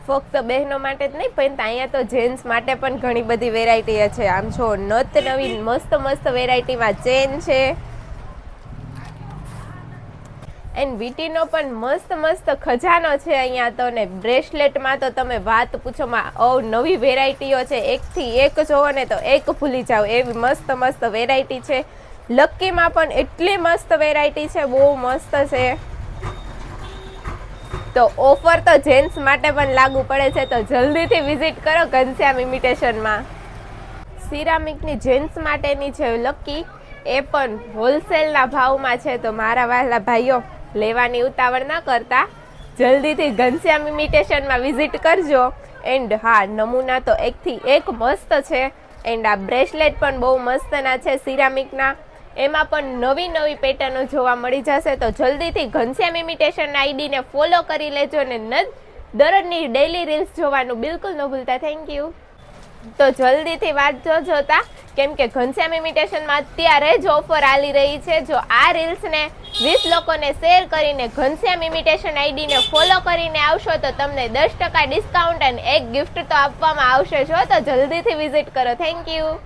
ફક્ત બહેનો માટે જ નહીં પણ અહીંયા તો જેન્ટ્સ માટે પણ ઘણી બધી વેરાયટી છે. આમ જો નત નવી મસ્ત મસ્ત વેરાયટીમાં ચેન છે એન્ડ વીટીનો પણ મસ્ત મસ્ત ખજાનો છે અહીંયા તો. ને બ્રેસલેટમાં તો તમે વાત પૂછોમાં નવી વેરાયટીઓ છે. એકથી એક જોવો ને તો એક ભૂલી જાઓ એવી મસ્ત મસ્ત વેરાયટી છે. લક્કીમાં પણ એટલી મસ્ત વેરાયટી છે, બહુ મસ્ત છે. તો ઓફર તો જેન્ટ્સ માટે પણ લાગુ પડે છે, તો જલ્દીથી વિઝિટ કરો ઘનશ્યામ ઇમિટેશનમાં. સિરામિકની જેન્ટ્સ માટેની છે લક્કી, એ પણ હોલસેલના ભાવમાં છે. તો મારા વહાલા ભાઈઓ લેવાની ઉતાવળ ના કરતા જલ્દીથી ઘનશ્યામ ઇમિટેશનમાં વિઝિટ કરજો. એન્ડ હા, નમૂના તો એકથી એક મસ્ત છે. એન્ડ આ બ્રેસલેટ પણ બહુ મસ્તના છે સિરામિકના. એમાં પણ નવી નવી પેટર્નો જોવા મળી જશે. તો જલ્દીથી ઘનશ્યામ ઇમિટેશન આઈડીને ફોલો કરી લેજો ને દરરોજની ડેઈલી રીલ્સ જોવાનું બિલકુલ ન ભૂલતા. Thank you. તો જલ્દીથી વાત જોતા કેમ કે ઘનશ્યામ ઇમિટેશનમાં અત્યારે જ ઓફર આલી રહી છે. જો આ રીલ્સને 20 લોકોને શેર કરીને ઘનશ્યામ ઇમિટેશન આઈડીને ફોલો કરીને આવશો તો તમને 10% ડિસ્કાઉન્ટ અને એક ગિફ્ટ તો આપવામાં આવશે. જો તો જલ્દીથી વિઝિટ કરો. Thank you.